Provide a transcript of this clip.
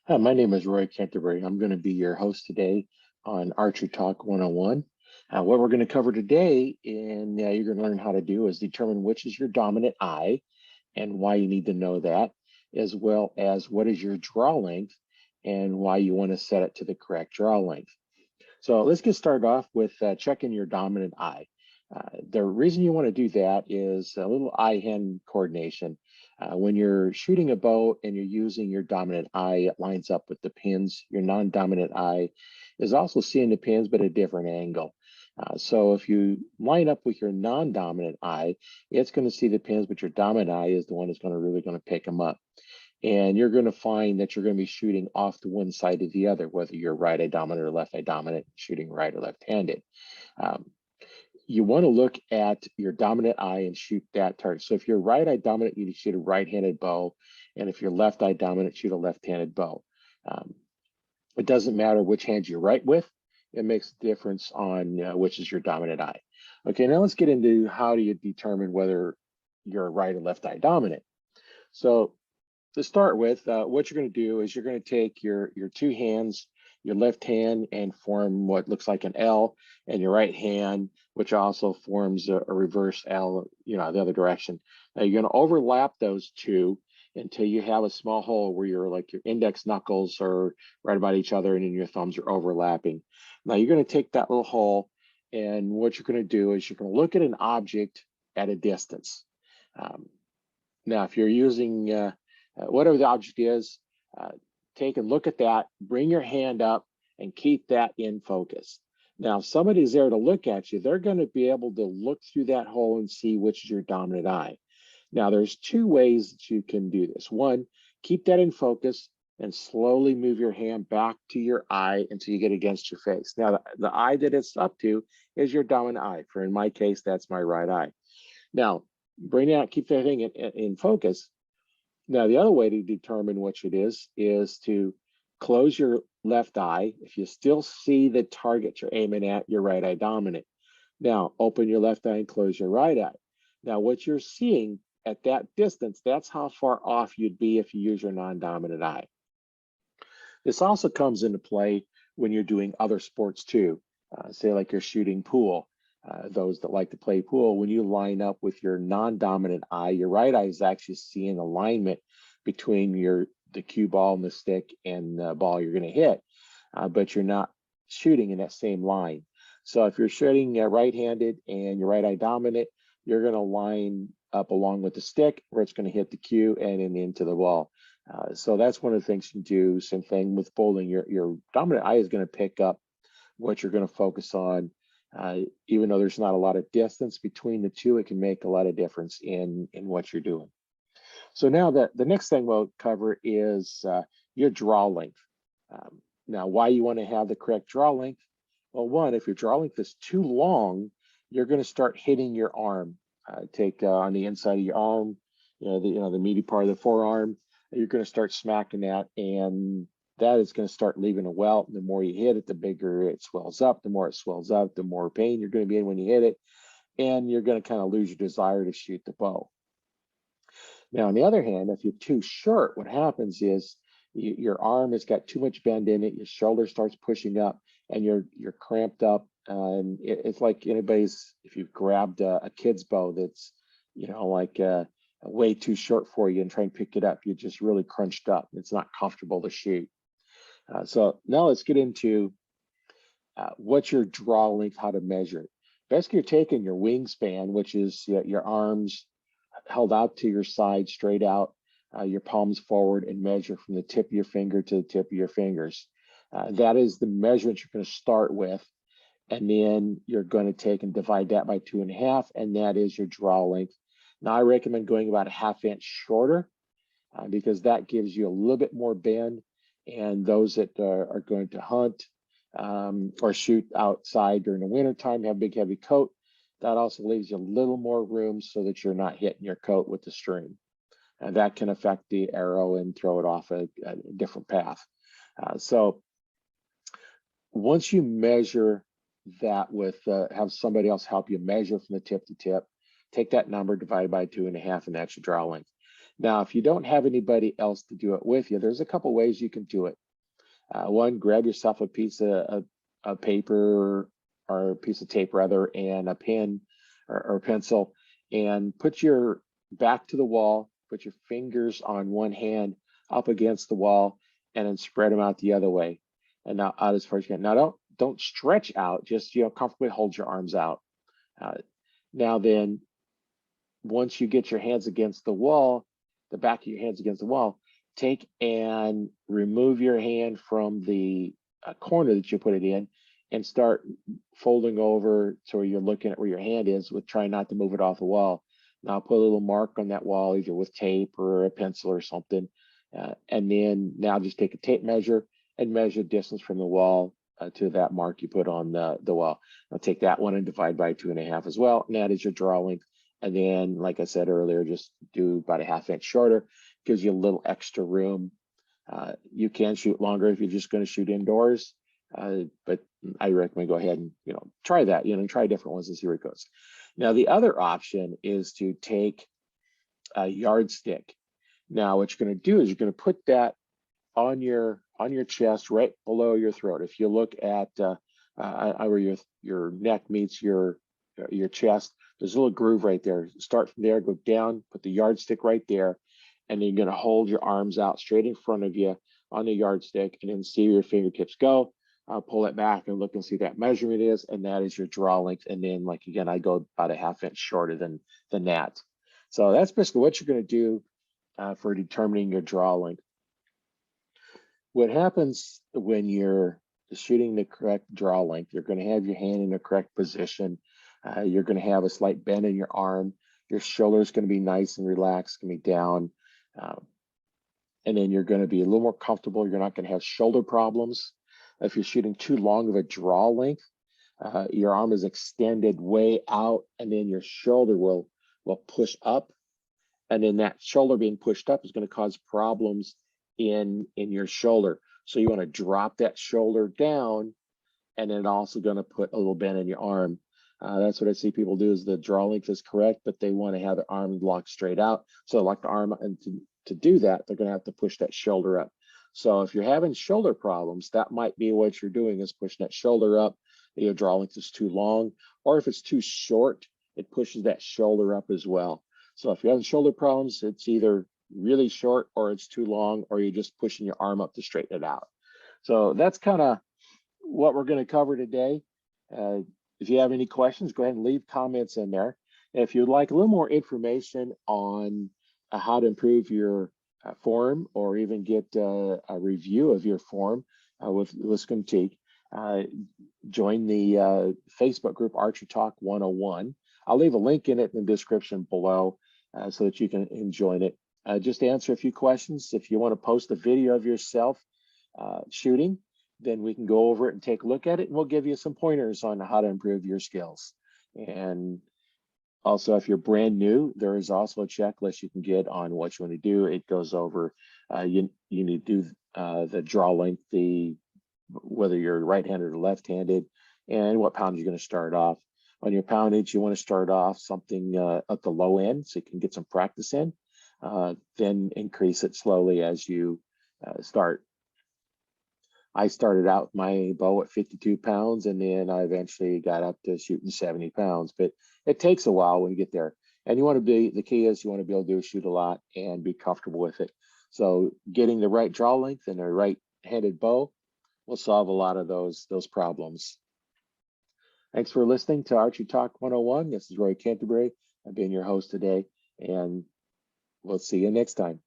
Hi, my name is Roy Canterbury. I'm going to be your host today on Archerytalk 101. What we're going to cover today, and you're going to learn how to do, is determine which is your dominant eye and why you need to know that, as well as what is your draw length and why you want to set it to the correct draw length. So let's get started off with checking your dominant eye. The reason you want to do that is a little eye-hand coordination. When you're shooting a bow and you're using your dominant eye, it lines up with the pins. Your non-dominant eye is also seeing the pins, but at a different angle. So if you line up with your non-dominant eye, it's going to see the pins, but your dominant eye is the one that's really going to pick them up. And you're going to find that you're going to be shooting off to one side or the other, whether you're right eye dominant or left eye dominant, shooting right or left-handed. Um, you want to look at your dominant eye and shoot that target. So if you're right eye dominant, you need to shoot a right-handed bow. And if you're left eye dominant, shoot a left-handed bow. Um, it doesn't matter which hand you write with. It makes a difference on which is your dominant eye. Okay, now let's get into how do you determine whether you're right or left eye dominant. So to start with, what you're going to do is you're going to take your two hands, your left hand, and form what looks like an L, and your right hand, which also forms a reverse L, the other direction. Now you're going to overlap those two until you have a small hole where your index knuckles are right about each other, and then your thumbs are overlapping. Now you're going to take that little hole, and what you're going to do is you're going to look at an object at a distance. Now, if you're using whatever the object is, take a look at that, bring your hand up and keep that in focus. Now, if somebody's there to look at you, they're going to be able to look through that hole and see which is your dominant eye. Now, there's two ways that you can do this. One, keep that in focus and slowly move your hand back to your eye until you get against your face. Now, the eye that it's up to is your dominant eye. For in my case, that's my right eye. Now, bring that, keep that thing in focus. Now, the other way to determine which it is to close your left eye. If you still see the target you're aiming at, your right eye dominant. Now, open your left eye and close your right eye. Now, what you're seeing at that distance, that's how far off you'd be if you use your non-dominant eye. This also comes into play when you're doing other sports too. Say like you're shooting pool. Those that like to play pool, when you line up with your non-dominant eye, your right eye is actually seeing alignment between the cue ball and the stick and the ball you're going to hit, but you're not shooting in that same line. So if you're shooting right-handed and your right eye dominant, you're going to line up along with the stick where it's going to hit the cue and into the ball. So that's one of the things you can do. Same thing with bowling. Your dominant eye is going to pick up what you're going to focus on. Even though there's not a lot of distance between the two, it can make a lot of difference in what you're doing. So now the next thing we'll cover is your draw length. Now, why you want to have the correct draw length? Well, one, if your draw length is too long, you're going to start hitting your arm. Take on the inside of your arm, the meaty part of the forearm. You're going to start smacking that, and that is going to start leaving a welt. The more you hit it, the bigger it swells up. The more it swells up, the more pain you're going to be in when you hit it, and you're going to kind of lose your desire to shoot the bow. Now, on the other hand, if you're too short, what happens is your arm has got too much bend in it. Your shoulder starts pushing up, and you're cramped up. And it's like if you've grabbed a kid's bow that's, way too short for you and try and pick it up, you're just really crunched up. It's not comfortable to shoot. So now let's get into what's your draw length, how to measure it. Basically, you're taking your wingspan, which is your arms held out to your side, straight out, your palms forward, and measure from the tip of your finger to the tip of your fingers. That is the measurement you're going to start with. And then you're going to take and divide that by 2.5, and that is your draw length. Now, I recommend going about a ½ inch shorter because that gives you a little bit more bend. And those that are going to hunt or shoot outside during the wintertime, have a big, heavy coat, that also leaves you a little more room so that you're not hitting your coat with the string. And that can affect the arrow and throw it off a different path. So once you measure that with, have somebody else help you measure from the tip to tip, take that number, divide by 2.5, and that's your draw length. Now, if you don't have anybody else to do it with you, there's a couple ways you can do it. One, grab yourself a piece of paper or a piece of tape rather, and a pen or pencil, and put your back to the wall, put your fingers on one hand up against the wall, and then spread them out the other way, and now out as far as you can. Now don't stretch out, just comfortably hold your arms out. Now then, once you get your hands against the wall, the back of your hands against the wall, take and remove your hand from the corner that you put it in, and start folding over so you're looking at where your hand is, with trying not to move it off the wall. Now put a little mark on that wall, either with tape or a pencil or something. And then now just take a tape measure and measure distance from the wall to that mark you put on the wall. Now take that one and divide by 2.5 as well, and that is your draw length. And then, like I said earlier, just do about a 1/2 inch shorter, gives you a little extra room. You can shoot longer if you're just going to shoot indoors, but I recommend go ahead and try that. Try different ones and see where it goes. Now the other option is to take a yardstick. Now what you're going to do is you're going to put that on your chest, right below your throat. If you look at where your neck meets your chest, there's a little groove right there. Start from there, go down, put the yardstick right there, and then you're going to hold your arms out straight in front of you on the yardstick, and then see where your fingertips go. Pull it back and look and see that measurement is, and that is your draw length. And then, like again, I go about a 1/2 inch shorter than that. So that's basically what you're going to do for determining your draw length. What happens when you're shooting the correct draw length, you're going to have your hand in the correct position. You're going to have a slight bend in your arm. Your shoulder is going to be nice and relaxed, going to be down. And then you're going to be a little more comfortable. You're not going to have shoulder problems. If you're shooting too long of a draw length, your arm is extended way out, and then your shoulder will push up. And then that shoulder being pushed up is going to cause problems in your shoulder. So you want to drop that shoulder down, and then also going to put a little bend in your arm. That's what I see people do, is the draw length is correct, but they want to have their arm locked straight out. So lock the arm, and to do that, they're going to have to push that shoulder up. So if you're having shoulder problems, that might be what you're doing, is pushing that shoulder up. Your draw length is too long, or if it's too short, it pushes that shoulder up as well. So if you're having shoulder problems, it's either really short, or it's too long, or you're just pushing your arm up to straighten it out. So that's kind of what we're going to cover today. If you have any questions, go ahead and leave comments in there. If you'd like a little more information on how to improve your form, or even get a review of your form with Skuntik, join the Facebook group Archerytalk 101. I'll leave a link in it in the description below so that you can join it. Just answer a few questions. If you want to post a video of yourself shooting, then we can go over it and take a look at it, and we'll give you some pointers on how to improve your skills. And also, if you're brand new, there is also a checklist you can get on what you want to do. It goes over you need to do the draw length, whether you're right-handed or left-handed, and what poundage you're going to start off. On your poundage, you want to start off something at the low end so you can get some practice in. Then increase it slowly as you start. I started out my bow at 52 pounds, and then I eventually got up to shooting 70 pounds, but it takes a while when you get there. And the key is you want to be able to shoot a lot and be comfortable with it. So getting the right draw length and the right-handed bow will solve a lot of those problems. Thanks for listening to Archerytalk 101. This is Roy Canterbury. I've been your host today, and we'll see you next time.